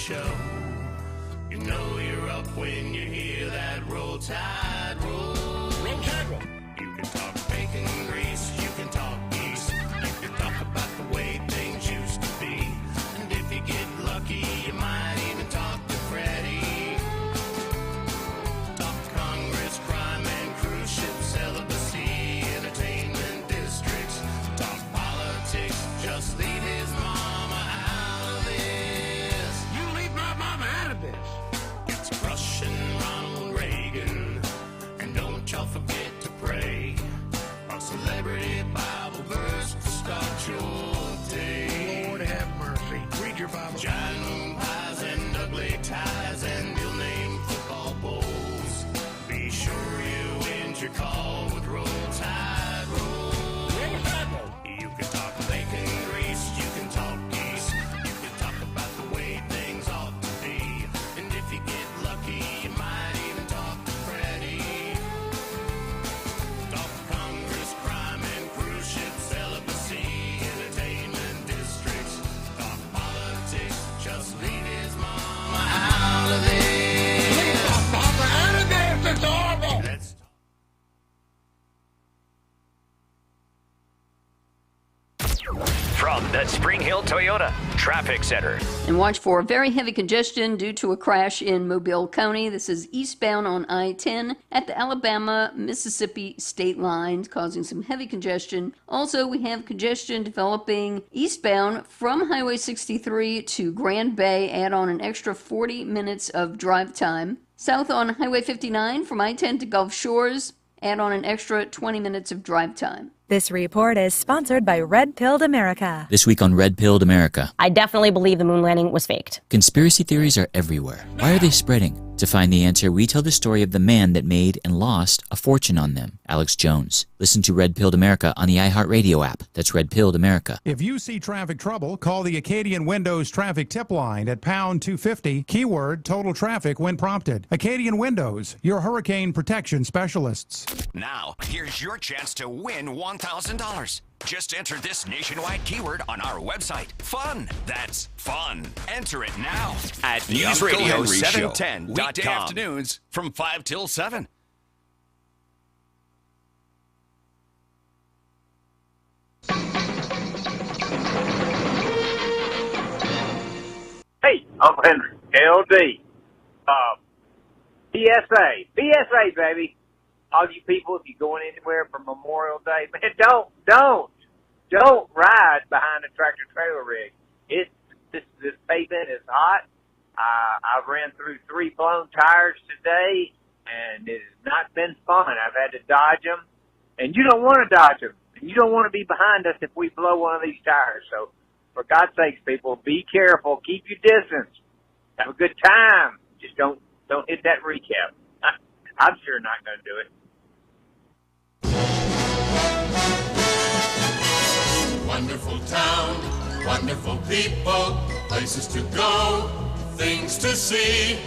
Show. You know you're up when you hear that Roll Tide roll. Roll Tide roll. You can talk bacon grease, you can talk geese, you can talk about the way things used to be. And if you get lucky, you might even talk to Freddie. Talk Congress, crime and cruise ship celibacy, entertainment districts. Talk politics, just leave his mama out of this. You leave my mama out of this. It's Rush and Ronald Reagan, and don't y'all forget to pray. A celebrity Bible verse to start your day. Lord have mercy. Read your Bible. Giant moon pies and ugly ties and ill-named football bowls. Be sure you end your call with Roll Tide roll. Roll Tide roll. You can talk bacon grease, you can talk geese, you can talk about the way things ought to be. And if you get lucky, you might even talk to Freddie. Talk Congress, crime and cruise ship celibacy, entertainment districts. Talk politics, just leave his mama out of this. Leave my mama out of this. It's horrible. Let's From the Spring Hill Toyota Traffic Center. And watch for very heavy congestion due to a crash in Mobile County. This is eastbound on I-10 at the Alabama-Mississippi state lines, causing some heavy congestion. Also, we have congestion developing eastbound from Highway 63 to Grand Bay. Add on an extra 40 minutes of drive time. South on Highway 59 from I-10 to Gulf Shores. Add on an extra 20 minutes of drive time. This report is sponsored by Red Pilled America. This week on Red Pilled America. I definitely believe the moon landing was faked. Conspiracy theories are everywhere. Why are they spreading? To find the answer, we tell the story of the man that made and lost a fortune on them, Alex Jones. Listen to Red Pilled America on the iHeartRadio app. That's Red Pilled America. If you see traffic trouble, call the Acadian Windows traffic tip line at pound 250, keyword total traffic when prompted. Acadian Windows, your hurricane protection specialists. Now, here's your chance to win $1,000. Just enter this nationwide keyword on our website. Fun. That's fun. Enter it now at newsradio710.com. Weekday afternoons from 5 till 7. Hey, I'm Henry, LD. BSA, baby. All you people, if you're going anywhere for Memorial Day, man, don't ride behind a tractor trailer rig. This pavement is hot. I've ran through 3 blown tires today, and it has not been fun. I've had to dodge them, and you don't want to dodge them. You don't want to be behind us if we blow one of these tires. So, for God's sakes, people, be careful. Keep your distance. Have a good time. Just don't hit that recap. I'm sure not going to do it. Wonderful town, wonderful people, places to go, things to see.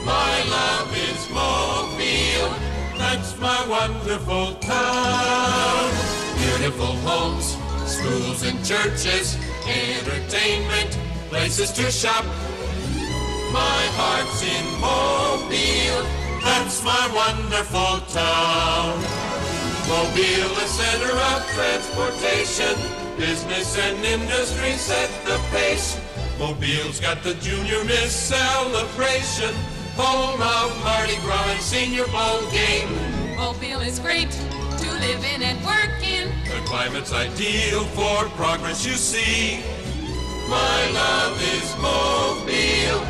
My love is Mobile, that's my wonderful town. Beautiful homes, schools and churches, entertainment, places to shop. My heart's in Mobile, that's my wonderful town. Mobile, the center of transportation, business and industry set the pace. Mobile's got the Junior Miss celebration, home of Mardi Gras and Senior Bowl game. Mobile is great to live in and work in. The climate's ideal for progress you see. My love is Mobile,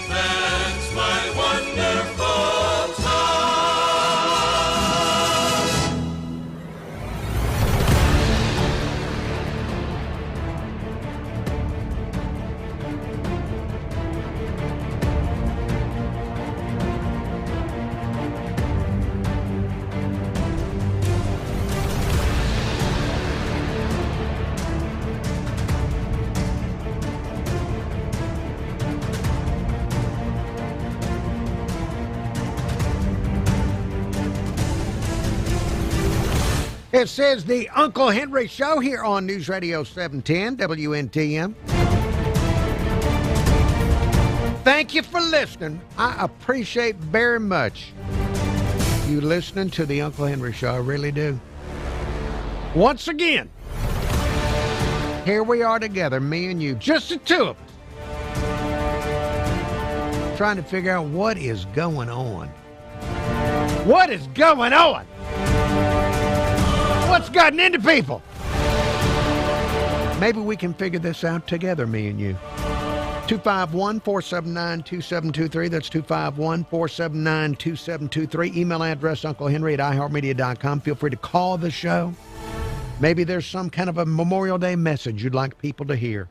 that's my wonderful town. It says the Uncle Henry Show here on News Radio 710 WNTM. Thank you for listening. I appreciate very much you listening to the Uncle Henry Show. I really do. Once again, here we are together, me and you, just the two of us, trying to figure out what is going on. What is going on? What's gotten into people? Maybe we can figure this out together, me and you. 251-479-2723. That's 251-479-2723. Email address, unclehenry@iheartmedia.com. Feel free to call the show. Maybe there's some kind of a Memorial Day message you'd like people to hear,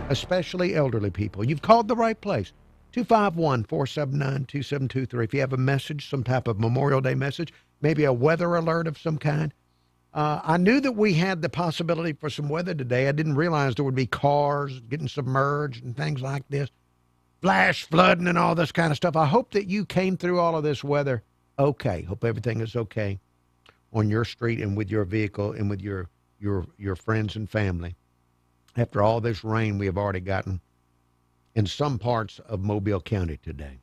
especially elderly people. You've called the right place. 251-479-2723. If you have a message, some type of Memorial Day message, maybe a weather alert of some kind. I knew that we had the possibility for some weather today. I didn't realize there would be cars getting submerged and things like this, flash flooding and all this kind of stuff. I hope that you came through all of this weather okay. Hope everything is okay on your street and with your vehicle and with your friends and family. After all this rain we have already gotten in some parts of Mobile County today.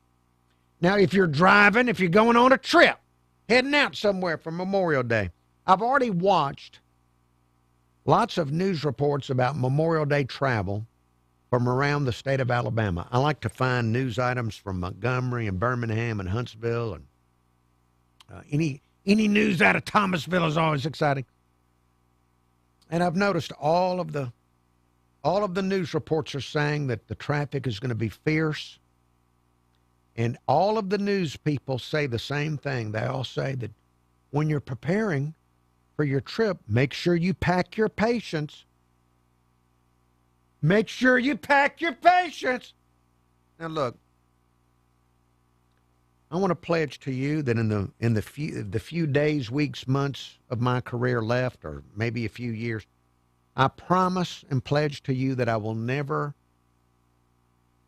Now, if you're driving, if you're going on a trip, heading out somewhere for Memorial Day, I've already watched lots of news reports about Memorial Day travel from around the state of Alabama. I like to find news items from Montgomery and Birmingham and Huntsville, and any news out of Thomasville is always exciting. And I've noticed all of the news reports are saying that the traffic is going to be fierce. And all of the news people say the same thing. They all say that when you're preparing for your trip, make sure you pack your patience. Make sure you pack your patience. Now look, I want to pledge to you that in the few days, weeks, months of my career left, or maybe a few years, I promise and pledge to you that I will never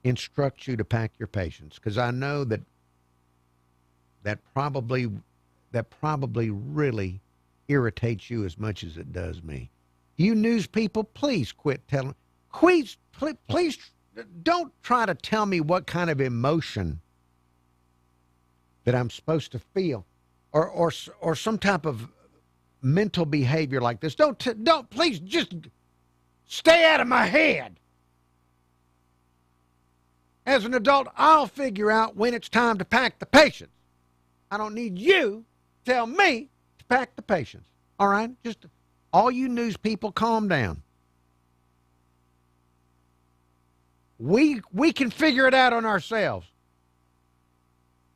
instruct you to pack your patience, because I know that probably really irritates you as much as it does me. You news people, please quit telling. Please don't try to tell me what kind of emotion that I'm supposed to feel, or some type of mental behavior like this. Don't please just stay out of my head. As an adult, I'll figure out when it's time to pack the patience. I don't need you to tell me to pack the patience. All right? Just all you news people, calm down. We can figure it out on ourselves.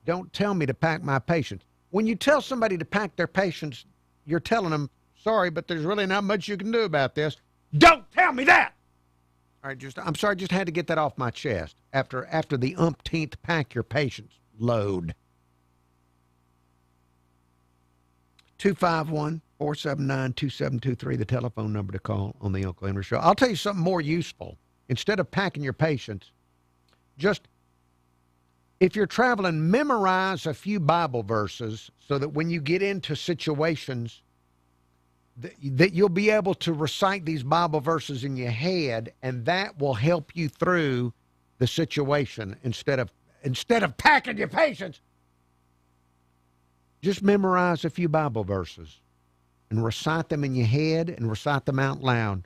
Don't tell me to pack my patience. When you tell somebody to pack their patience, you're telling them, sorry, but there's really not much you can do about this. Don't tell me that. All right, I'm sorry, just had to get that off my chest after the umpteenth pack your patience load. 251-479-2723, the telephone number to call on the Uncle Henry Show. I'll tell you something more useful. Instead of packing your patience, just, if you're traveling, memorize a few Bible verses so that when you get into situations that you'll be able to recite these Bible verses in your head, and that will help you through the situation instead of packing your patience. Just memorize a few Bible verses and recite them in your head and recite them out loud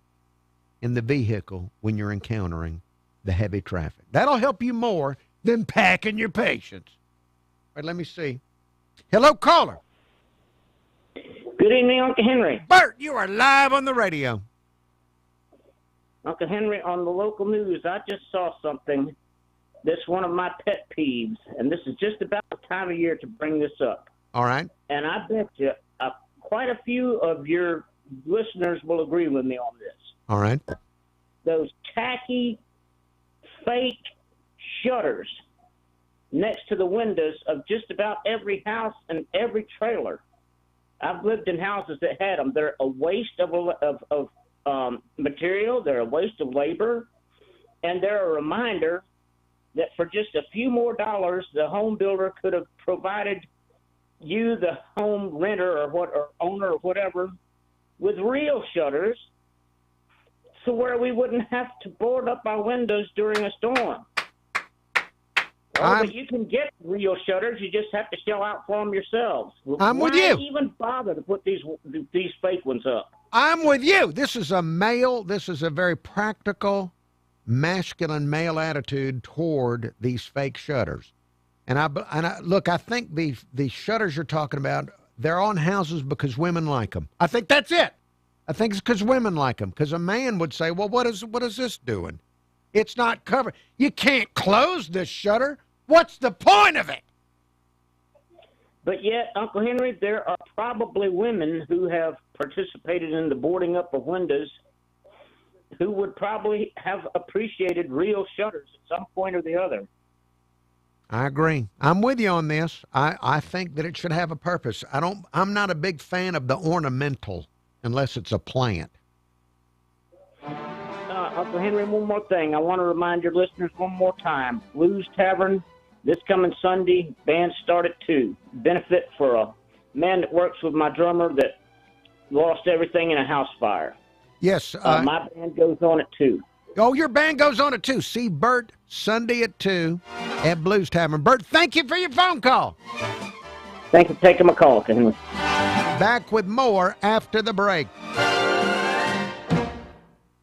in the vehicle when you're encountering the heavy traffic. That'll help you more than packing your patience. All right, let me see. Hello, caller. Good evening, Uncle Henry. Bert, you are live on the radio. Uncle Henry, on the local news, I just saw something that's one of my pet peeves, and this is just about the time of year to bring this up. All right. And I bet you quite a few of your listeners will agree with me on this. All right. Those tacky, fake shutters next to the windows of just about every house and every trailer. I've lived in houses that had them. They're a waste of material. They're a waste of labor. And they're a reminder that for just a few more dollars, the home builder could have provided you, the home renter or owner or whatever, with real shutters, so where we wouldn't have to board up our windows during a storm. But you can get real shutters. You just have to shell out for them yourselves. I'm with you. Why even bother to put these fake ones up? I'm with you. This is a very practical, masculine male attitude toward these fake shutters. And I think the shutters you're talking about, they're on houses because women like them. I think that's it. I think it's because women like them. Because a man would say, well, what is this doing? It's not covered. You can't close this shutter. What's the point of it? But yet, Uncle Henry, there are probably women who have participated in the boarding up of windows who would probably have appreciated real shutters at some point or the other. I agree. I'm with you on this. I think that it should have a purpose. I'm not a big fan of the ornamental unless it's a plant. Uncle Henry, one more thing. I want to remind your listeners one more time. Blues Tavern, this coming Sunday, band start at 2. Benefit for a man that works with my drummer that lost everything in a house fire. Yes. My band goes on at 2. Oh, your band goes on at 2. See Bert Sunday at 2 at Blues Tavern. Bert, thank you for your phone call. Thanks for taking my call, Uncle Henry. Back with more after the break.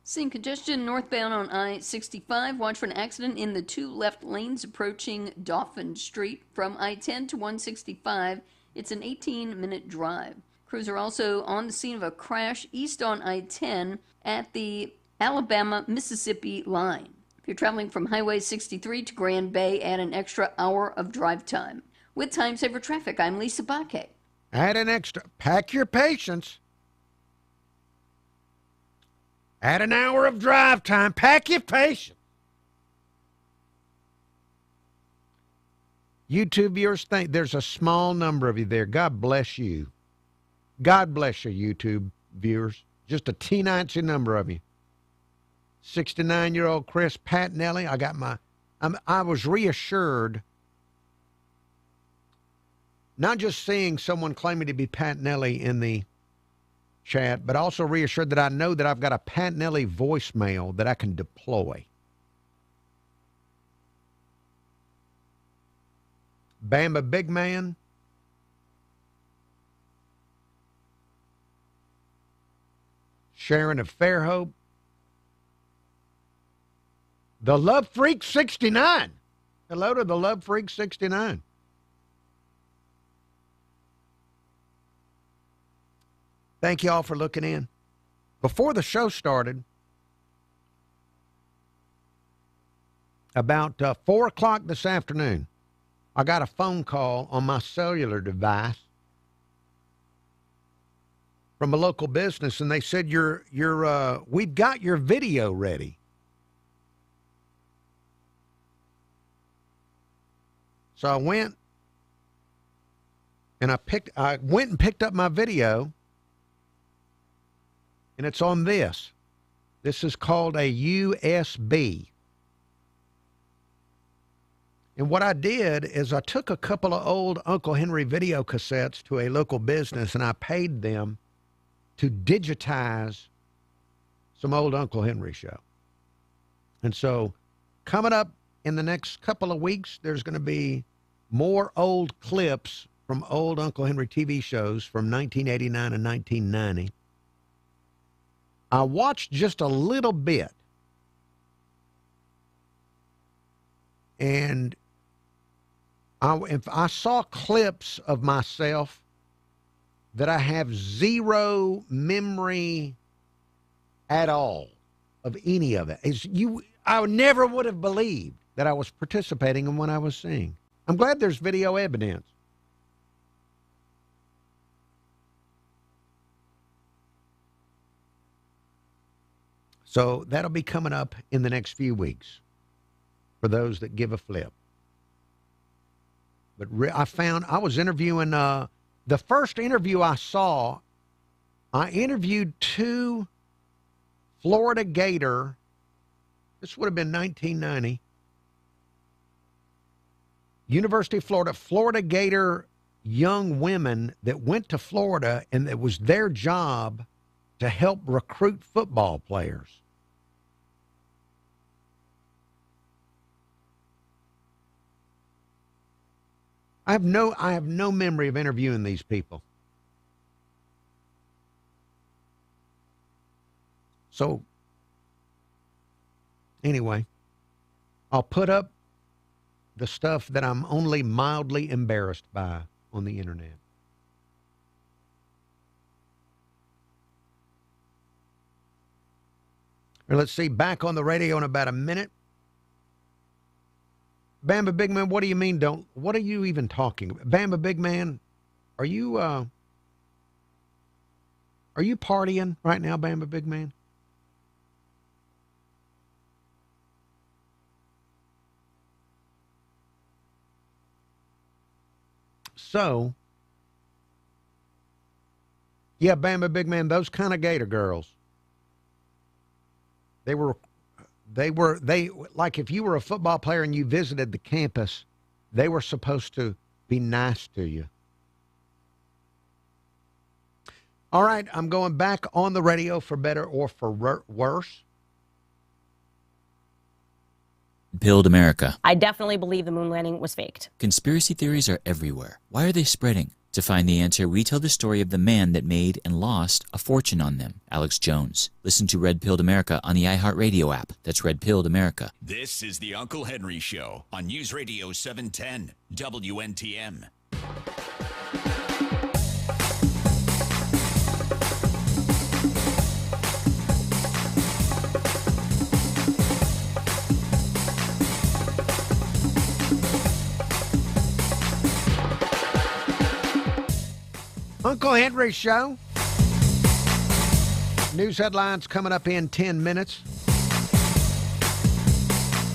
Seeing congestion northbound on I-65. Watch for an accident in the 2 left lanes approaching Dauphin Street from I-10 to 165. It's an 18-minute drive. Crews are also on the scene of a crash east on I-10 at the Alabama-Mississippi line. If you're traveling from Highway 63 to Grand Bay, add an extra hour of drive time. With Time Saver Traffic, I'm Lisa Baque. Add an extra. Pack your patience. Add an hour of drive time. Pack your patience. YouTube viewers, there's a small number of you there. God bless you. God bless you, YouTube viewers. Just a teeny number of you. 69-year-old Chris Patnelli. I was reassured, not just seeing someone claiming to be Patnelli in the chat, but also reassured that I know that I've got a Patnelli voicemail that I can deploy. Bama Big Man. Sharon of Fairhope. The Love Freak 69. Hello to the Love Freak 69. Thank you all for looking in. Before the show started, about 4 o'clock this afternoon, I got a phone call on my cellular device from a local business, and they said, we've got your video ready. So I went and picked up my video, and it's on this. This is called a USB. And what I did is I took a couple of old Uncle Henry video cassettes to a local business, and I paid them to digitize some old Uncle Henry show. And so coming up in the next couple of weeks, there's going to be more old clips from old Uncle Henry TV shows from 1989 and 1990. I watched just a little bit, and I saw clips of myself that I have zero memory at all of any of it. I never would have believed that I was participating in what I was seeing. I'm glad there's video evidence. So that'll be coming up in the next few weeks for those that give a flip. But I was interviewing, the first interview I saw, I interviewed 2 Florida Gator, this would have been 1990, University of Florida Gator young women that went to Florida, and it was their job to help recruit football players. I have no memory of interviewing these people. So, anyway, I'll put up the stuff that I'm only mildly embarrassed by on the internet. Or let's see, back on the radio in about a minute. Bamba Big Man, what do you mean what are you even talking about? Bamba Big Man, are you partying right now, Bamba Big Man? So, yeah, Bamba Big Man, those kind of Gator girls, they like if you were a football player and you visited the campus, they were supposed to be nice to you. All right, I'm going back on the radio for better or for worse. Pilled America. I definitely believe the moon landing was faked. Conspiracy theories are everywhere. Why are they spreading? To find the answer, we tell the story of the man that made and lost a fortune on them, Alex Jones. Listen to Red Pilled America on the iHeartRadio app. That's Red Pilled America. This is the Uncle Henry Show on News Radio 710 WNTM. Uncle Henry Show. News headlines coming up in 10 minutes.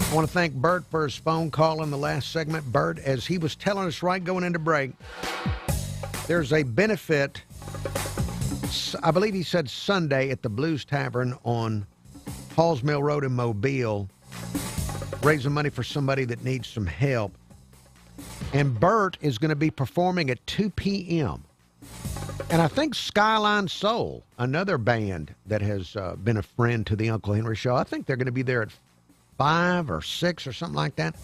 I want to thank Bert for his phone call in the last segment. Bert, as he was telling us right going into break, there's a benefit, I believe he said Sunday, at the Blues Tavern on Halls Mill Road in Mobile, raising money for somebody that needs some help. And Bert is going to be performing at 2 p.m. And I think Skyline Soul, another band that has been a friend to the Uncle Henry Show, I think they're going to be there at 5 or 6 or something like that.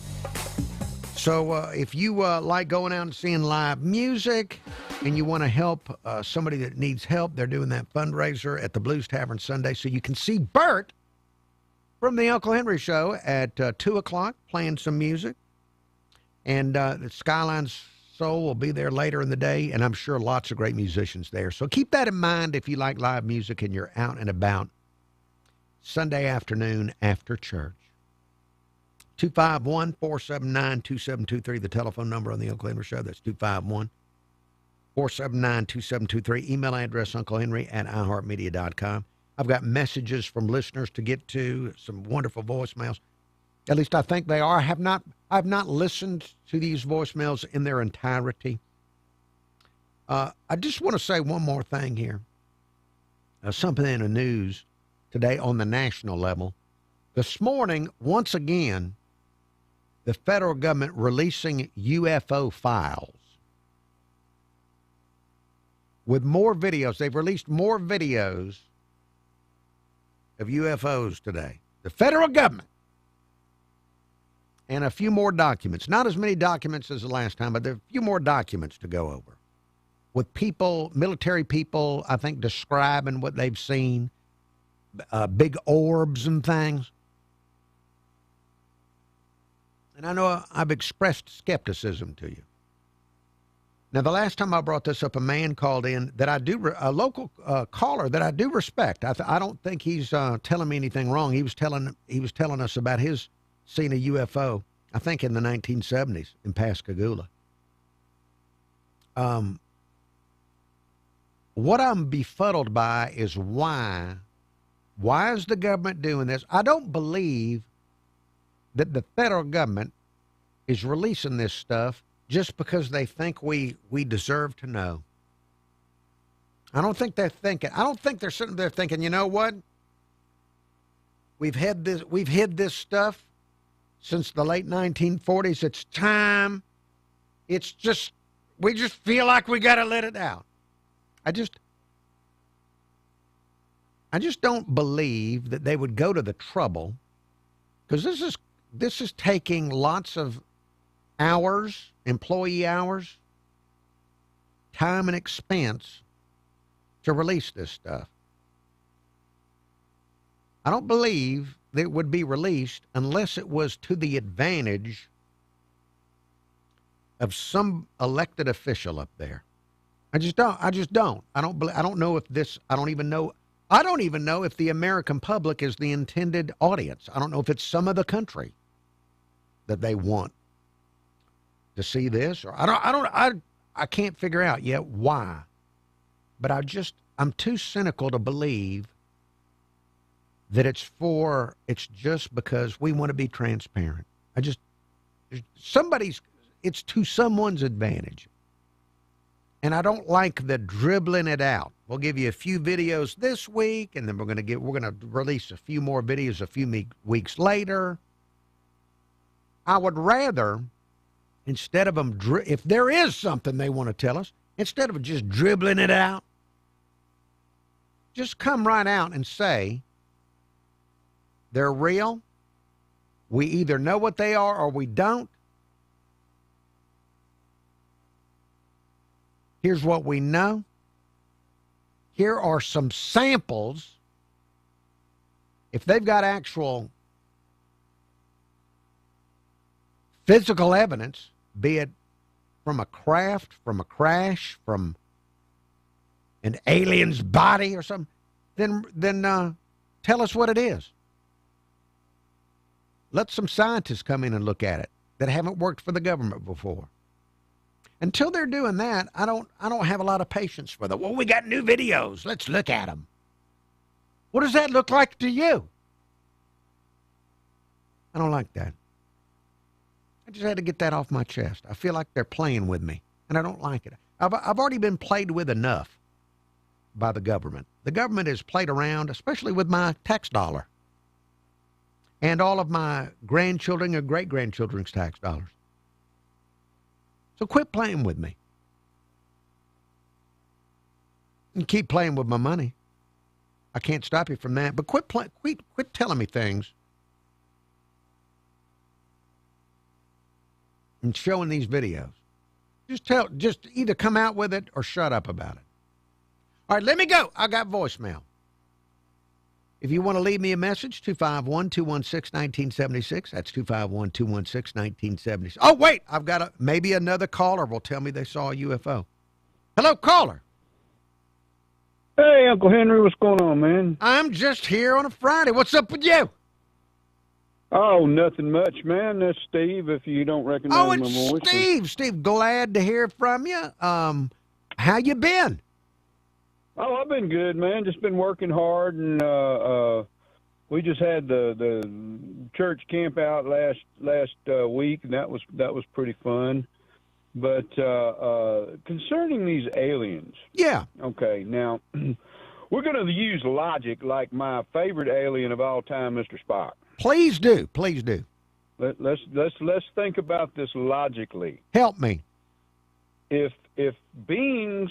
So if you like going out and seeing live music and you want to help somebody that needs help, they're doing that fundraiser at the Blues Tavern Sunday. So you can see Bert from the Uncle Henry Show at 2 o'clock playing some music. And the Skyline Soul will be there later in the day, and I'm sure lots of great musicians there. So keep that in mind if you like live music and you're out and about Sunday afternoon after church. 251-479-2723, the telephone number on the Uncle Henry Show. That's 251-479-2723. Email address unclehenry@iheartmedia.com. I've got messages from listeners to get to, some wonderful voicemails. At least I think they are. I've not listened to these voicemails in their entirety. I just want to say one more thing here. Something in the news today on the national level. This morning, once again, the federal government releasing UFO files with more videos. They've released more videos of UFOs today. The federal government. And a few more documents. Not as many documents as the last time, but there are a few more documents to go over. With people, military people, I think, describing what they've seen. Big orbs and things. And I know I've expressed skepticism to you. Now, the last time I brought this up, a man called in that a local caller that I do respect. I don't think he's telling me anything wrong. He was telling us about his seen a UFO, I think in the 1970s in Pascagoula. What I'm befuddled by is why is the government doing this? I don't believe that the federal government is releasing this stuff just because they think we deserve to know. I don't think they're sitting there thinking, you know what? We've hid this stuff since the late 1940s. It's time. We just feel like we got to let it out. I just don't believe that they would go to the trouble, because this is taking lots of hours, employee hours, time and expense to release this stuff. I don't believe that it would be released unless it was to the advantage of some elected official up there. I just don't. I don't know if this, I don't even know if the American public is the intended audience. I don't know if it's some of the country that they want to see this, or I can't figure out yet why. But I'm too cynical to believe that it's just because we want to be transparent. It's to someone's advantage. And I don't like the dribbling it out. We'll give you a few videos this week, and then we're going to release a few more videos a few weeks later. I would rather, instead of them, if there is something they want to tell us, instead of just dribbling it out, just come right out and say they're real. We either know what they are or we don't. Here's what we know. Here are some samples. If they've got actual physical evidence, be it from a craft, from a crash, from an alien's body or something, then tell us what it is. Let some scientists come in and look at it that haven't worked for the government before. Until they're doing that, I don't have a lot of patience for them. Well, we got new videos. Let's look at them. What does that look like to you? I don't like that. I just had to get that off my chest. I feel like they're playing with me, and I don't like it. I've already been played with enough by the government. The government has played around, especially with my tax dollar and all of my grandchildren and great-grandchildren's tax dollars. So quit playing with me. And keep playing with my money. I can't stop you from that. But quit telling me things and showing these videos. Just either come out with it or shut up about it. All right, let me go. I got voicemail. If you want to leave me a message, 251-216-1976. That's 251-216-1976. Oh, wait, I've got maybe another caller will tell me they saw a UFO. Hello, caller. Hey, Uncle Henry, what's going on, man? I'm just here on a Friday. What's up with you? Oh, nothing much, man. That's Steve, if you don't recognize my voice. Oh, it's Steve. Steve, glad to hear from you. How you been? Oh, I've been good, man. Just been working hard, and we just had the church camp out last week, and that was pretty fun. But concerning these aliens, yeah. Okay, now we're going to use logic, like my favorite alien of all time, Mr. Spock. Please do, please do. Let's think about this logically. Help me. If beings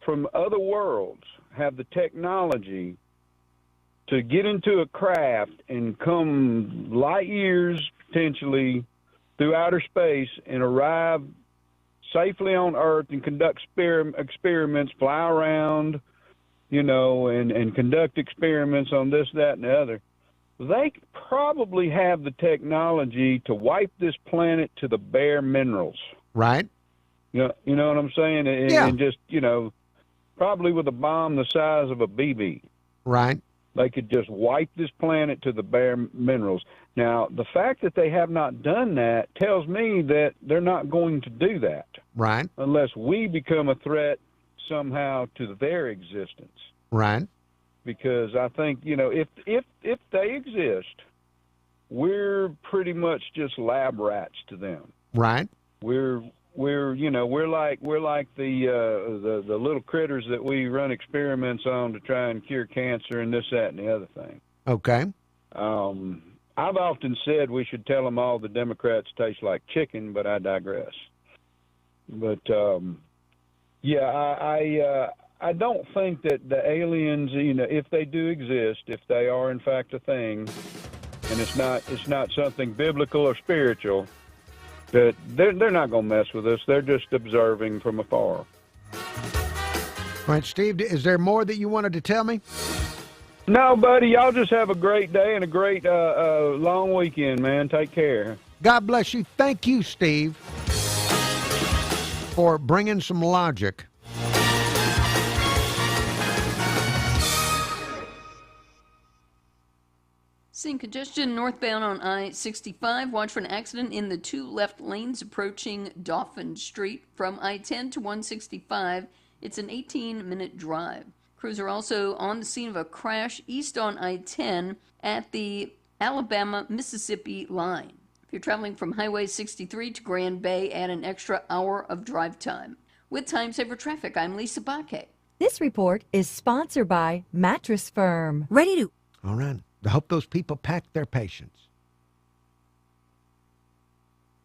from other worlds have the technology to get into a craft and come light years potentially through outer space and arrive safely on Earth and conduct experiments, fly around, and conduct experiments on this, that, and the other, they probably have the technology to wipe this planet to the bare minerals. Right. You know what I'm saying? And just, probably with a bomb the size of a BB. Right. They could just wipe this planet to the bare minerals. Now, the fact that they have not done that tells me that they're not going to do that. Right. Unless we become a threat somehow to their existence. Right. Because I think, if they exist, we're pretty much just lab rats to them. Right. We're like the little critters that we run experiments on to try and cure cancer and this, that, and the other thing. Okay. I've often said we should tell them all the Democrats taste like chicken, but I digress. But I don't think that the aliens, if they do exist, if they are in fact a thing, and it's not something biblical or spiritual, that they're not going to mess with us. They're just observing from afar. All right, Steve, is there more that you wanted to tell me? No, buddy, y'all just have a great day and a great long weekend, man. Take care. God bless you. Thank you, Steve, for bringing some logic. Seeing congestion northbound on I-65. Watch for an accident in the two left lanes approaching Dauphin Street from I-10 to 165. It's an 18-minute drive. Crews are also on the scene of a crash east on I-10 at the Alabama-Mississippi line. If you're traveling from Highway 63 to Grand Bay, add an extra hour of drive time. With Time Saver Traffic, I'm Lisa Baque. This report is sponsored by Mattress Firm. Ready to... All right. I hope those people pack their patience.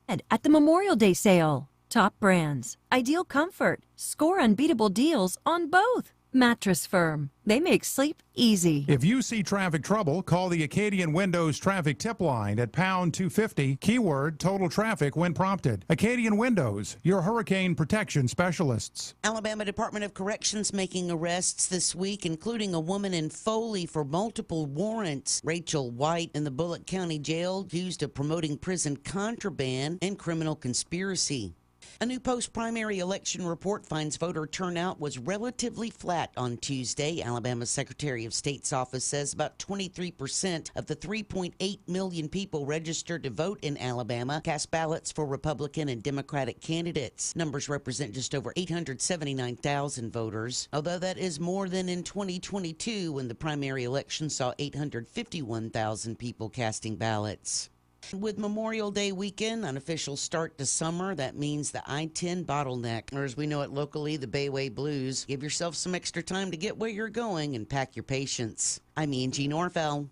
At the Memorial Day sale. Top brands, ideal comfort, score unbeatable deals on both. Mattress Firm. They make sleep easy. If you see traffic trouble, call the Acadian Windows traffic tip line at pound 250, keyword total traffic when prompted. Acadian Windows, your hurricane protection specialists. Alabama Department of Corrections making arrests this week, including a woman in Foley for multiple warrants. Rachel White in the Bullock County Jail accused of promoting prison contraband and criminal conspiracy. A new post-primary election report finds voter turnout was relatively flat on Tuesday. Alabama's Secretary of State's office says about 23% of the 3.8 million people registered to vote in Alabama cast ballots for Republican and Democratic candidates. Numbers represent just over 879,000 voters, although that is more than in 2022 when the primary election saw 851,000 people casting ballots. With Memorial Day weekend, an official start to summer, that means the I-10 bottleneck, or as we know it locally, the Bayway Blues. Give yourself some extra time to get where you're going and pack your patience. I'm Angie Norfell.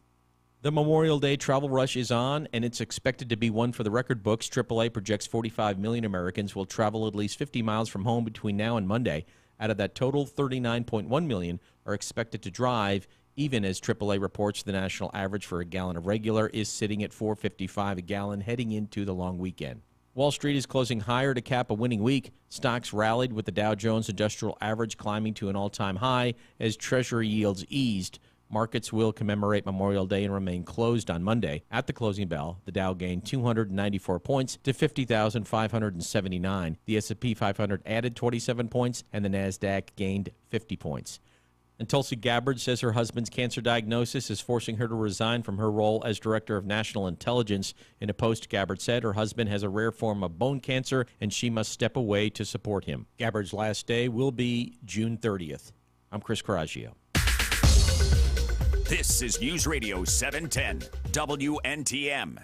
The Memorial Day travel rush is on, and it's expected to be one for the record books. AAA projects 45 million Americans will travel at least 50 miles from home between now and Monday. Out of that total, 39.1 million are expected to drive, even as AAA reports the national average for a gallon of regular is sitting at $4.55 a gallon heading into the long weekend. Wall Street is closing higher to cap a winning week. Stocks rallied with the Dow Jones Industrial Average climbing to an all-time high as Treasury yields eased. Markets will commemorate Memorial Day and remain closed on Monday. At the closing bell, the Dow gained 294 points to 50,579. The S&P 500 added 27 points, and the NASDAQ gained 50 points. And Tulsi Gabbard says her husband's cancer diagnosis is forcing her to resign from her role as Director of National Intelligence. In a post, Gabbard said her husband has a rare form of bone cancer and she must step away to support him. Gabbard's last day will be June 30th. I'm Chris Coraggio. This is News Radio 710 WNTM.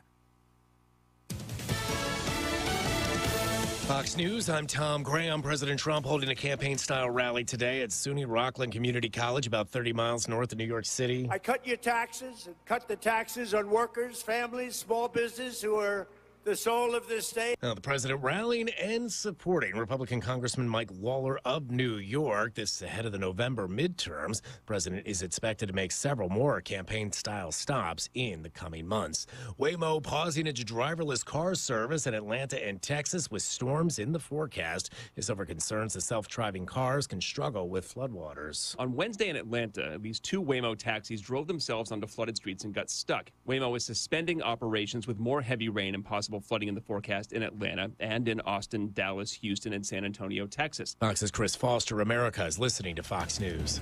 Fox News, I'm Tom Graham. President Trump holding a campaign-style rally today at SUNY Rockland Community College, about 30 miles north of New York City. I cut your taxes and cut the taxes on workers, families, small business who are the soul of this state. Now, the president rallying and supporting Republican Congressman Mike Lawler of New York. This ahead of the November midterms. The president is expected to make several more campaign-style stops in the coming months. Waymo pausing its driverless car service in Atlanta and Texas with storms in the forecast. Is over concerns that self-driving cars can struggle with floodwaters. On Wednesday in Atlanta, at least 2 Waymo taxis drove themselves onto flooded streets and got stuck. Waymo is suspending operations with more heavy rain and possible flooding in the forecast in Atlanta and in Austin, Dallas, Houston, and San Antonio, Texas. Fox's Chris Foster. America is listening to Fox News.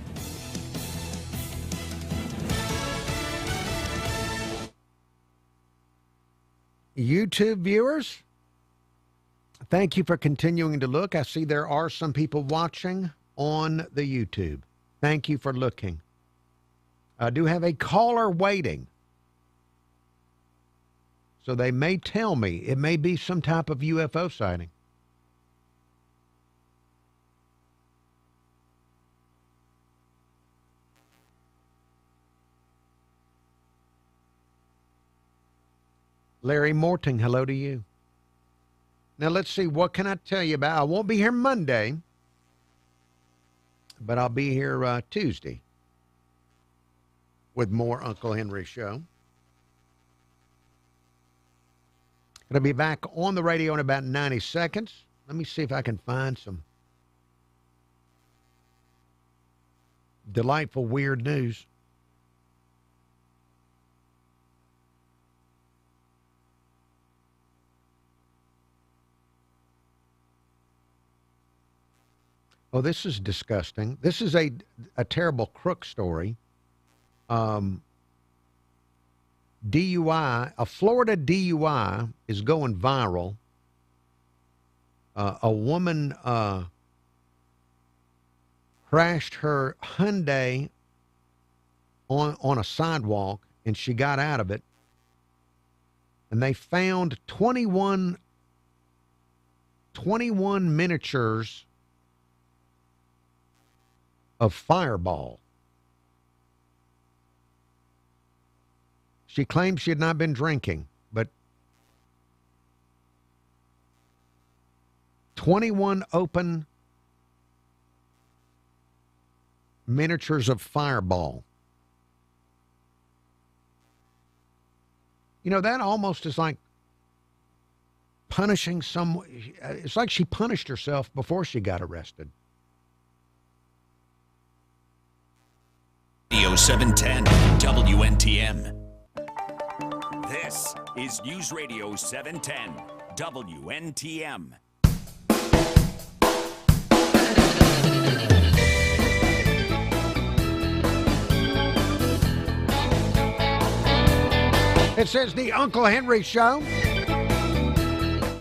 YouTube viewers, thank you for continuing to look. I see there are some people watching on the YouTube. Thank you for looking. I do have a caller waiting. So they may tell me it may be some type of UFO sighting. Larry Morting, hello to you. Now let's see, what can I tell you about? I won't be here Monday, but I'll be here Tuesday with more Uncle Henry Show. Going to be back on the radio in about 90 seconds. Let me see if I can find some delightful, weird news. Oh, this is disgusting. This is a terrible crook story. DUI, a Florida DUI is going viral. A woman crashed her Hyundai on a sidewalk, and she got out of it. And they found 21 miniatures of Fireball. She claimed she had not been drinking, but 21 open miniatures of Fireball. You know, that almost is like punishing someone. It's like she punished herself before she got arrested. Radio 710 WNTM. This is News Radio 710 WNTM. It says the Uncle Henry Show,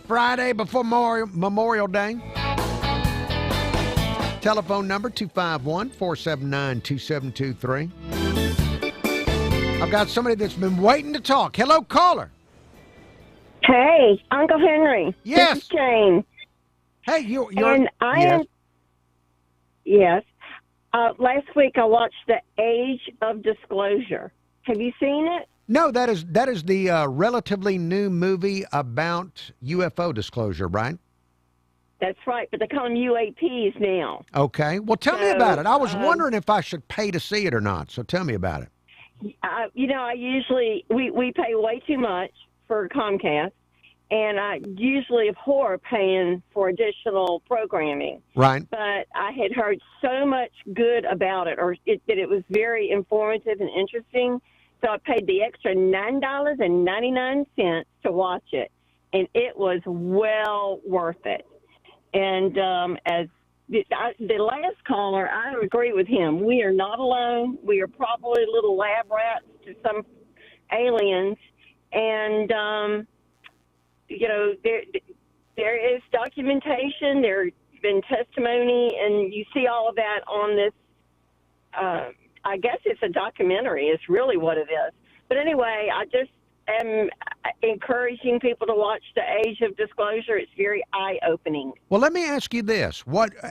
Friday before Memorial Day. Telephone number 251-479-2723. I've got somebody that's been waiting to talk. Hello, caller. Hey, Uncle Henry. Yes. This is Jane. Hey, you're and I am. Yes. Last week I watched The Age of Disclosure. Have you seen it? No, that is the relatively new movie about UFO disclosure, right? That's right, but they call them UAPs now. Okay. Well, tell me about it. I was wondering if I should pay to see it or not, so tell me about it. I usually, we pay way too much for Comcast, and I usually abhor paying for additional programming. Right. But I had heard so much good about it, that it was very informative and interesting, so I paid the extra $9.99 to watch it, and it was well worth it. And as the last caller, I agree with him. We are not alone. We are probably little lab rats to some aliens. And, there is documentation. There's been testimony, and you see all of that on this. I guess it's a documentary. It's really what it is. But anyway, I just am encouraging people to watch The Age of Disclosure. It's very eye-opening. Well, let me ask you this.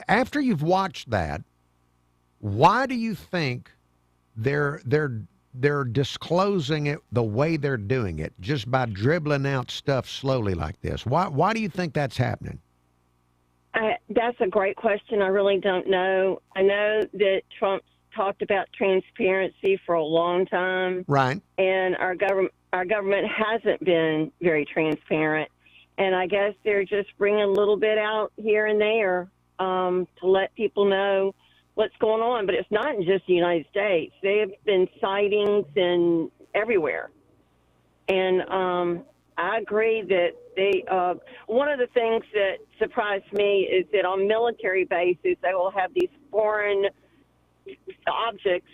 After you've watched that, why do you think they're disclosing it the way they're doing it, just by dribbling out stuff slowly like this? Why do you think that's happening? That's a great question. I really don't know. I know that Trump's talked about transparency for a long time. Right. And our government hasn't been very transparent, and I guess they're just bringing a little bit out here and there to let people know what's going on. But it's not in just the United States. They have been sightings in everywhere, and I agree that they. One of the things that surprised me is that on military bases they will have these foreign objects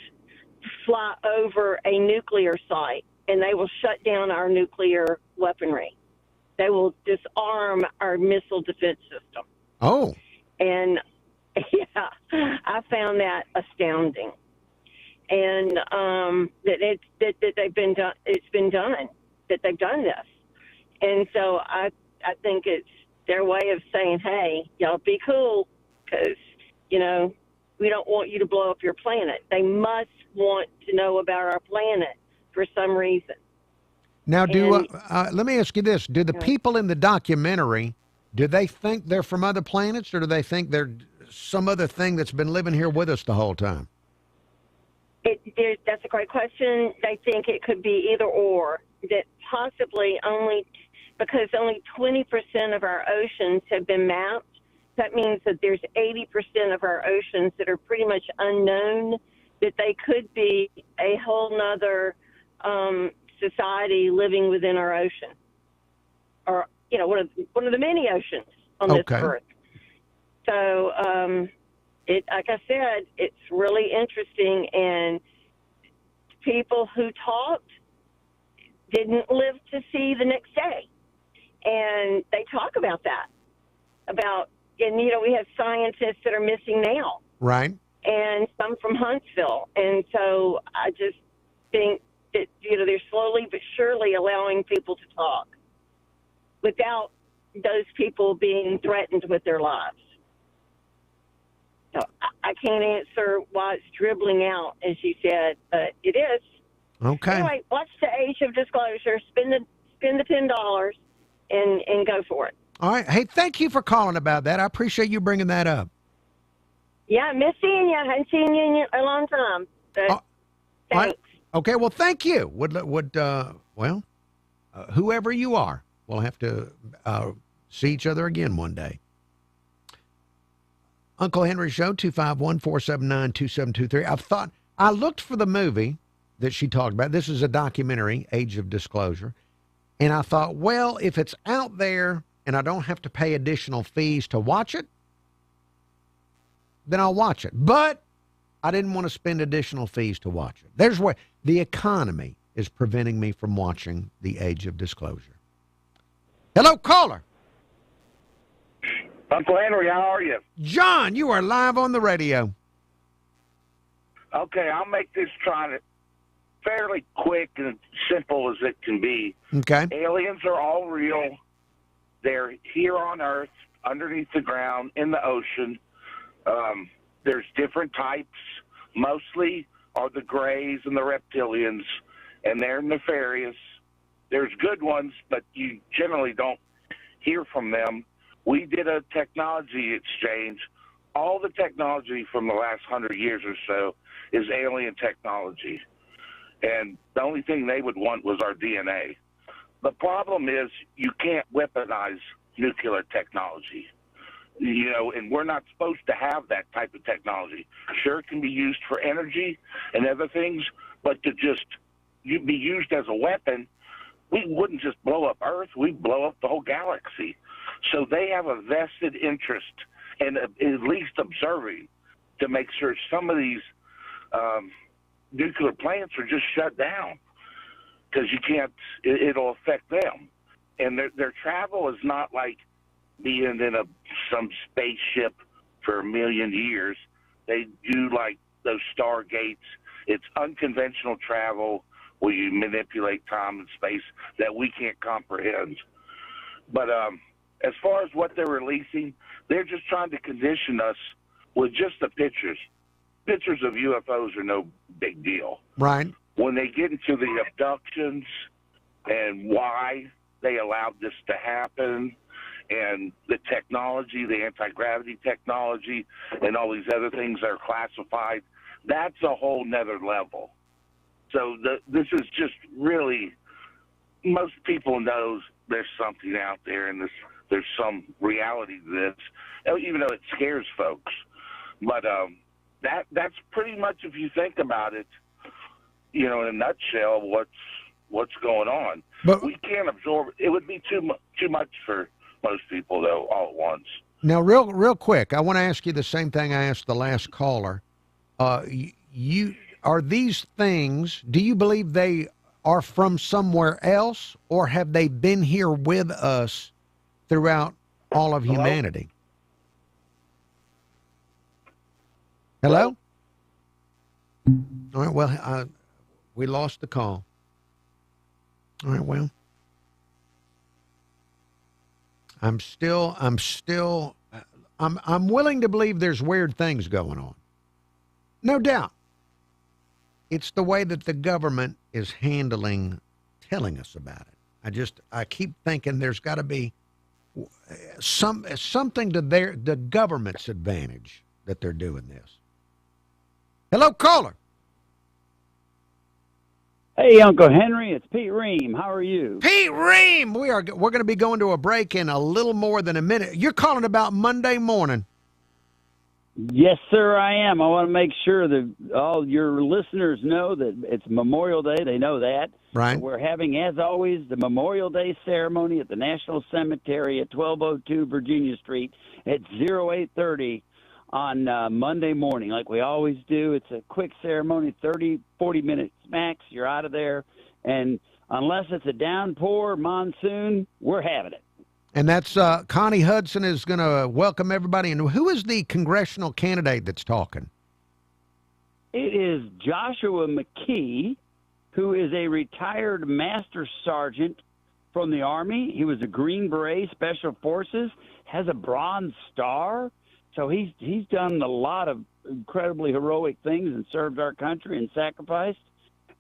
fly over a nuclear site, and they will shut down our nuclear weaponry. They will disarm our missile defense system. Oh. And, yeah, I found that astounding. And that they've been done. It's been done. That they've done this. And so I think it's their way of saying, hey, y'all be cool, because, we don't want you to blow up your planet. They must want to know about our planet for some reason. Now, let me ask you this. Do the people in the documentary, do they think they're from other planets, or do they think they're some other thing that's been living here with us the whole time? That's a great question. They think it could be either or, that possibly only because only 20% of our oceans have been mapped. That means that there's 80% of our oceans that are pretty much unknown, that they could be a whole nother society living within our ocean, or one of the many oceans on this earth. So, like I said, it's really interesting, and people who talked didn't live to see the next day, and they talk about that. And we have scientists that are missing now, right? And some from Huntsville, and so I just think that they're slowly but surely allowing people to talk without those people being threatened with their lives. So I can't answer why it's dribbling out, as you said, but it is. Okay. Anyway, watch the Age of Disclosure. Spend the $10 and go for it. All right. Hey, thank you for calling about that. I appreciate you bringing that up. Yeah, I miss seeing you. I haven't seen you in a long time. But thanks. Okay. Well, thank you. Whoever you are, we'll have to see each other again one day. Uncle Henry Show, 251-479-2723. I looked for the movie that she talked about. This is a documentary, Age of Disclosure. And I thought, well, if it's out there and I don't have to pay additional fees to watch it, then I'll watch it. But I didn't want to spend additional fees to watch it. There's where the economy is preventing me from watching the Age of Disclosure. Hello, caller. Uncle Henry, how are you? John, you are live on the radio. Okay, I'll make this fairly quick and simple as it can be. Okay. Aliens are all real. They're here on Earth, underneath the ground, in the ocean. There's different types. Mostly are the grays and the reptilians, and they're nefarious. There's good ones, but you generally don't hear from them. We did a technology exchange. All the technology from the last 100 years or so is alien technology. And the only thing they would want was our DNA. The problem is you can't weaponize nuclear technology. And we're not supposed to have that type of technology. Sure, it can be used for energy and other things, but to just be used as a weapon, we wouldn't just blow up Earth, we'd blow up the whole galaxy. So they have a vested interest in at least observing to make sure some of these nuclear plants are just shut down, because you can't, it'll affect them. And their travel is not like being in some spaceship for a million years. They do like those stargates. It's unconventional travel where you manipulate time and space that we can't comprehend. But as far as what they're releasing, they're just trying to condition us with just the pictures. Pictures of UFOs are no big deal. Right. When they get into the abductions and why they allowed this to happen, and the technology, the anti-gravity technology, and all these other things that are classified, that's a whole nother level. So this is just really, most people know there's something out there, and there's some reality to this, even though it scares folks. But that's pretty much, if you think about it, in a nutshell, what's going on. But we can't absorb. It would be too much for most people, though, all at once. Now, real quick, I want to ask you the same thing I asked the last caller. Are these things, do you believe they are from somewhere else, or have they been here with us throughout all of humanity? Hello? All right, well, we lost the call. All right, well, I'm willing to believe there's weird things going on. No doubt. It's the way that the government is telling us about it. I keep thinking there's got to be something to the government's advantage that they're doing this. Hello, caller. Hey, Uncle Henry, it's Pete Ream. How are you? Pete Ream! We're going to be going to a break in a little more than a minute. You're calling about Monday morning. Yes, sir, I am. I want to make sure that all your listeners know that it's Memorial Day. They know that. Right. But we're having, as always, the Memorial Day ceremony at the National Cemetery at 1202 Virginia Street at 0830 on Monday morning, like we always do. It's a quick ceremony, 30, 40 minutes max. You're out of there. And unless it's a downpour, monsoon, we're having it. And that's Connie Hudson is going to welcome everybody. And who is the congressional candidate that's talking? It is Joshua McKee, who is a retired master sergeant from the Army. He was a Green Beret, Special Forces, has a Bronze Star. So he's done a lot of incredibly heroic things and served our country and sacrificed.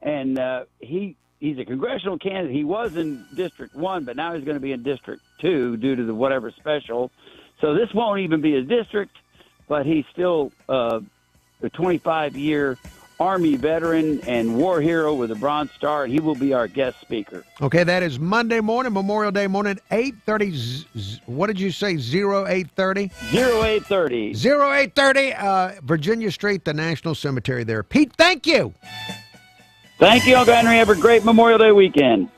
And he's a congressional candidate. He was in District 1, but now he's going to be in District 2 due to the whatever special. So this won't even be his district, but he's still a 25-year Army veteran and war hero with a Bronze Star, and he will be our guest speaker. Okay, that is Monday morning, Memorial Day morning, 8:30. What did you say, 0830? 0830. 0830, Virginia Street, the National Cemetery there. Pete, thank you. Thank you, Uncle Henry. Have a great Memorial Day weekend.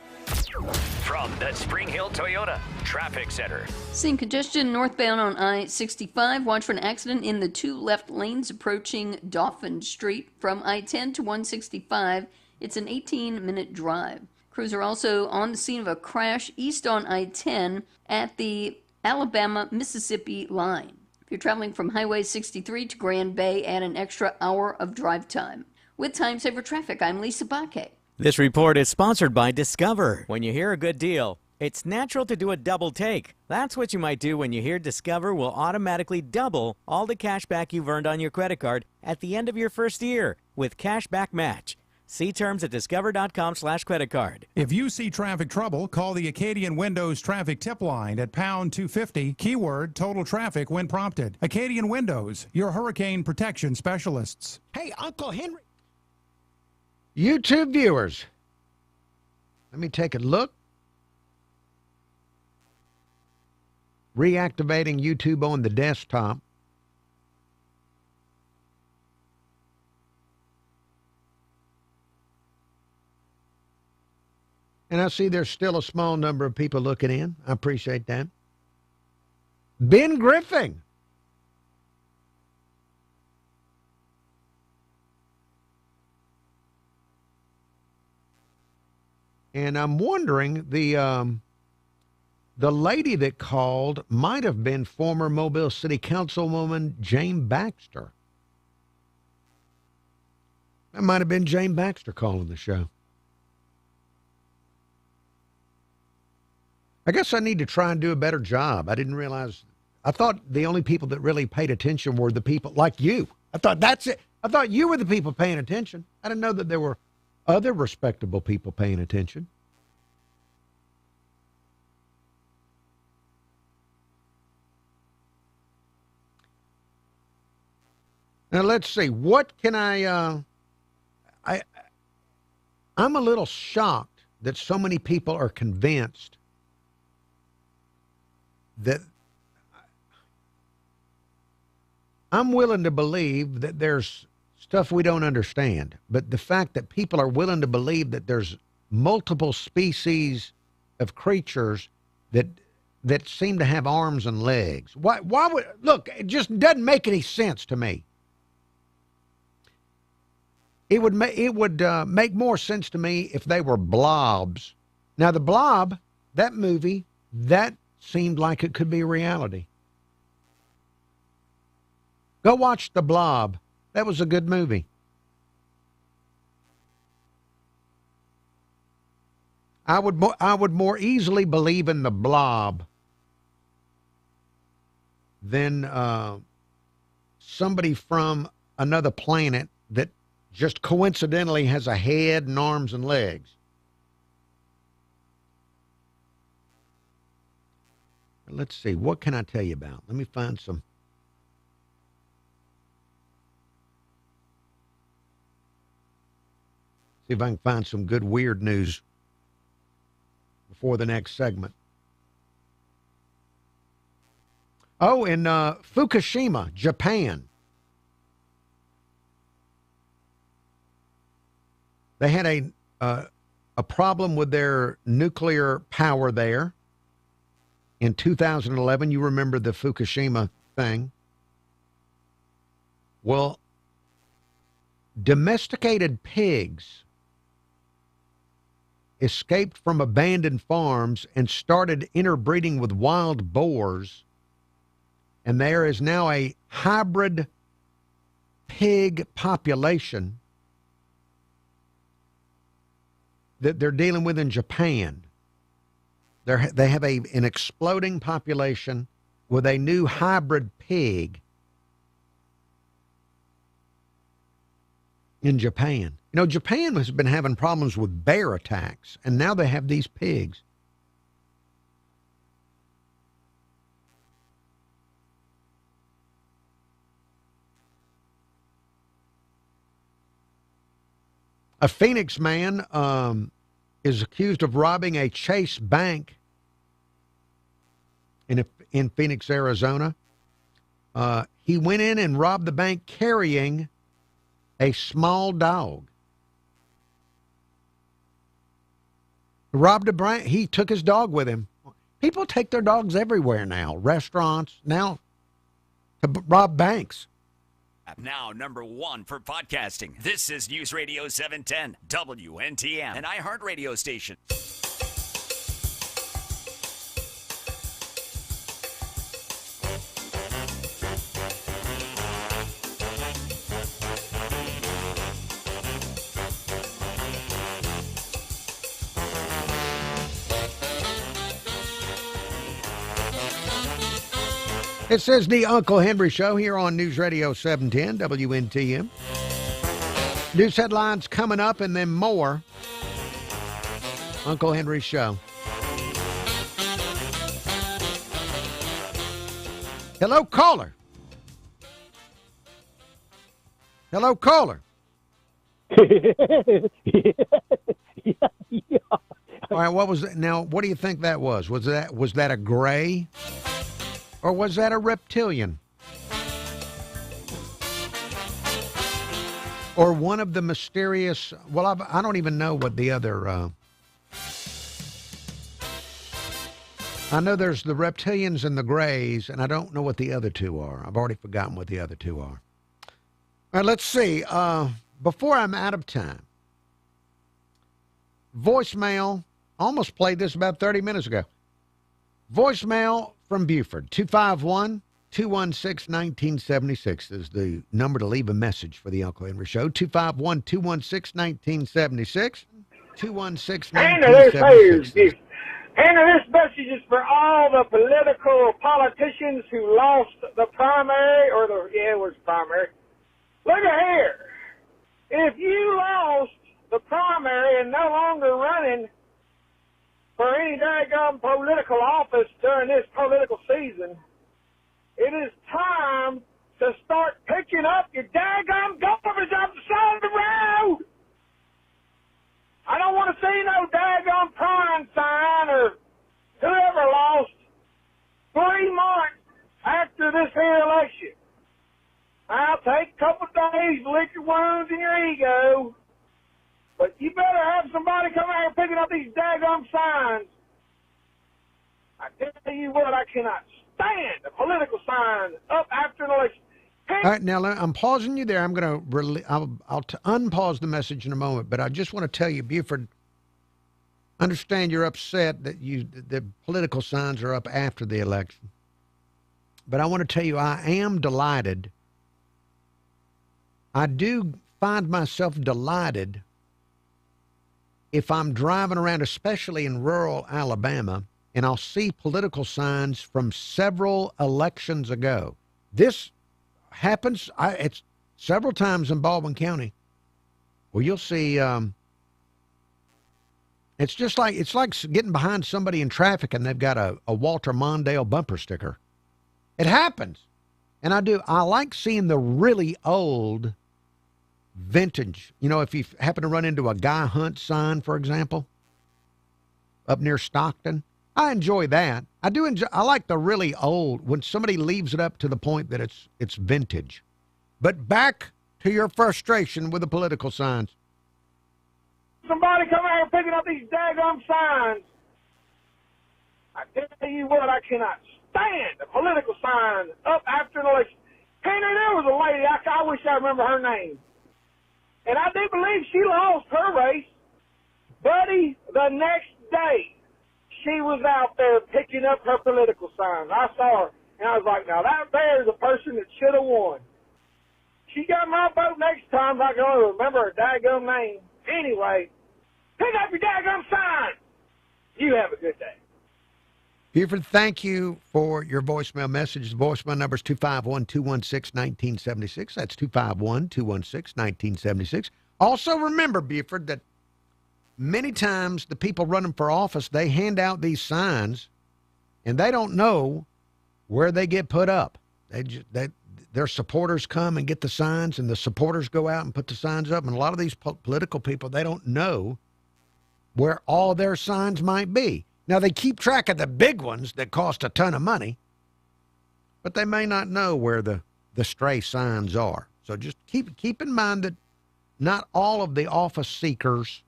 From the Spring Hill Toyota Traffic Center. Seeing congestion northbound on I-65. Watch for an accident in the two left lanes approaching Dauphin Street. From I-10 to 165, it's an 18-minute drive. Crews are also on the scene of a crash east on I-10 at the Alabama-Mississippi line. If you're traveling from Highway 63 to Grand Bay, add an extra hour of drive time. With Time Saver Traffic, I'm Lisa Baquet. This report is sponsored by Discover. When you hear a good deal, it's natural to do a double take. That's what you might do when you hear Discover will automatically double all the cash back you've earned on your credit card at the end of your first year with Cashback Match. See terms at discover.com/creditcard. If you see traffic trouble, call the Acadian Windows traffic tip line at pound 250, keyword total traffic when prompted. Acadian Windows, your hurricane protection specialists. Hey, Uncle Henry. YouTube viewers, let me take a look. Reactivating YouTube on the desktop. And I see there's still a small number of people looking in. I appreciate that. Ben Griffin. And I'm wondering, the lady that called might have been former Mobile City Councilwoman Jane Baxter. That might have been Jane Baxter calling the show. I guess I need to try and do a better job. I didn't realize. I thought the only people that really paid attention were the people like you. I thought that's it. I thought you were the people paying attention. I didn't know that there were other respectable people paying attention. Now let's see. What can I'm a little shocked that so many people are convinced that I'm willing to believe that there's stuff we don't understand, but the fact that people are willing to believe that there's multiple species of creatures that seem to have arms and legs. Why would, look, it just doesn't make any sense to me. It would make more sense to me if they were blobs. Now, The Blob, that movie, that seemed like it could be reality. Go watch The Blob. That was a good movie. I would more easily believe in The Blob than somebody from another planet that just coincidentally has a head and arms and legs. Let's see. What can I tell you about? Let me find some. See if I can find some good weird news before the next segment. Oh, in Fukushima, Japan. They had a problem with their nuclear power there. In 2011, you remember the Fukushima thing. Well, domesticated pigs escaped from abandoned farms and started interbreeding with wild boars. And there is now a hybrid pig population that they're dealing with in Japan. They have an exploding population with a new hybrid pig in Japan. You know, Japan has been having problems with bear attacks, and now they have these pigs. A Phoenix man is accused of robbing a Chase Bank in Phoenix, Arizona. He went in and robbed the bank carrying a small dog. Robbed a bank. He took his dog with him. People take their dogs everywhere now, restaurants, now to rob banks. Now number 1 for podcasting. This is News Radio 710, WNTM, an iHeart radio station. It says the Uncle Henry Show here on News Radio 710 WNTM. News headlines coming up and then more. Uncle Henry Show. Hello, caller. Hello, caller. All right, what was that? Now, what do you think that was? Was that a gray? Or was that a reptilian? Or one of the mysterious... Well, I don't even know what the other... I know there's the reptilians and the grays, and I don't know what the other two are. I've already forgotten what the other two are. All right, let's see. Before I'm out of time, voicemail. Almost played this about 30 minutes ago. Voicemail from Buford, 251-216-1976 is the number to leave a message for the Uncle Henry Show. 251-216-1976. 216-1976. Hannah, this message is for all the political politicians who lost the primary, it was primary. Look at here. If you lost the primary and no longer running for any daggone political office during this political season, it is time to start picking up your daggone garbage off the side of the road. I don't want to see no daggone prime sign or whoever lost 3 months after this here election. I'll take a couple of days to lick your wounds and your ego, but you better have somebody come out here picking up these daggone signs. I tell you what, I cannot stand a political sign up after an election. All right, now I'm pausing you there. I'm going to I'll unpause the message in a moment, but I just want to tell you, Buford, understand you're upset that the political signs are up after the election. But I want to tell you, I am delighted. I do find myself delighted if I'm driving around, especially in rural Alabama, and I'll see political signs from several elections ago. This happens. It's several times in Baldwin County where you'll see. It's like getting behind somebody in traffic and they've got a Walter Mondale bumper sticker. It happens, and I like seeing the really old, vintage. You know, if you happen to run into a Guy Hunt sign, for example, up near Stockton, I enjoy that. I like the really old, when somebody leaves it up to the point that it's vintage. But back to your frustration with the political signs. Somebody come out here picking up these daggum signs. I tell you what, I cannot stand the political signs up after an election. Henry, there was a lady, I wish I remember her name. And I do believe she lost her race. Buddy, the next day, she was out there picking up her political signs. I saw her, and I was like, now that there is a person that should have won. She got my vote next time. I can only remember her daggum name. Anyway, pick up your daggum sign. You have a good day. Buford, thank you for your voicemail message. The voicemail number is 251-216-1976. That's 251-216-1976. Also remember, Buford, that many times the people running for office, they hand out these signs, and they don't know where they get put up. Their supporters come and get the signs, and the supporters go out and put the signs up. And a lot of these political people, they don't know where all their signs might be. Now, they keep track of the big ones that cost a ton of money, but they may not know where the stray signs are. So just keep in mind that not all of the office seekers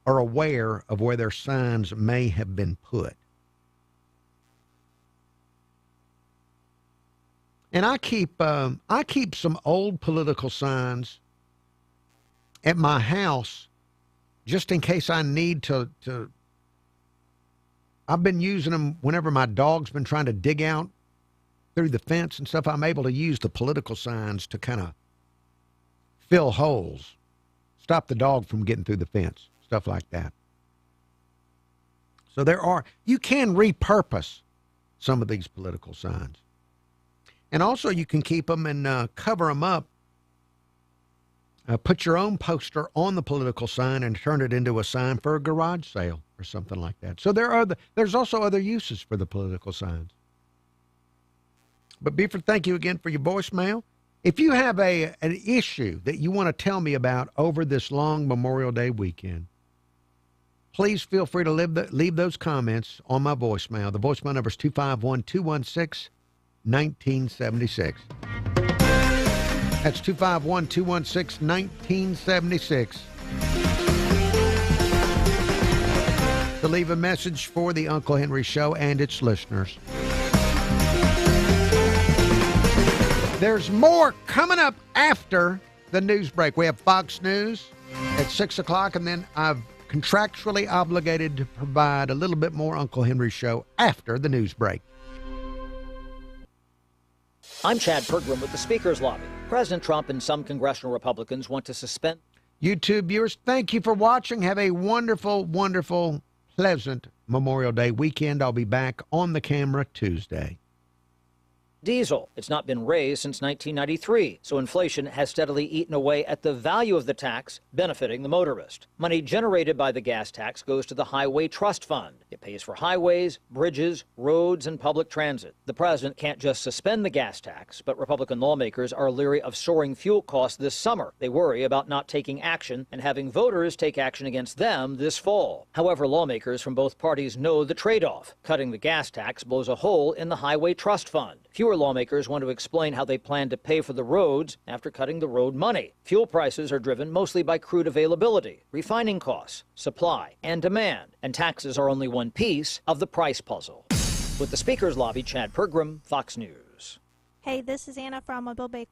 are aware of where their signs may have been put. And I keep some old political signs at my house just in case I need to I've been using them whenever my dog's been trying to dig out through the fence and stuff. I'm able to use the political signs to kind of fill holes, stop the dog from getting through the fence, stuff like that. So you can repurpose some of these political signs. And also you can keep them and cover them up. Put your own poster on the political sign and turn it into a sign for a garage sale or something like that. So there's also other uses for the political signs. But Buford, thank you again for your voicemail. If you have an issue that you want to tell me about over this long Memorial Day weekend, please feel free to leave those comments on my voicemail. The voicemail number is 251-216-1976. That's 251-216-1976. To leave a message for the Uncle Henry Show and its listeners. There's more coming up after the news break. We have Fox News at 6 o'clock, and then I've contractually obligated to provide a little bit more Uncle Henry Show after the news break. I'm Chad Pergram with the Speaker's Lobby. President Trump and some congressional Republicans want to suspend. YouTube viewers, thank you for watching. Have a wonderful, wonderful, pleasant Memorial Day weekend. I'll be back on the camera Tuesday. Diesel. It's not been raised since 1993, so inflation has steadily eaten away at the value of the tax, benefiting the motorist. Money generated by the gas tax goes to the Highway Trust Fund. It pays for highways, bridges, roads, and public transit. The president can't just suspend the gas tax, but Republican lawmakers are leery of soaring fuel costs this summer. They worry about not taking action and having voters take action against them this fall. However, lawmakers from both parties know the trade-off. Cutting the gas tax blows a hole in the Highway Trust Fund. Fewer lawmakers want to explain how they plan to pay for the roads after cutting the road money. Fuel prices are driven mostly by crude availability, refining costs, supply, and demand, and taxes are only one piece of the price puzzle. With the Speaker's Lobby, Chad Pergram, Fox News. Hey, this is Anna from Mobile Bay.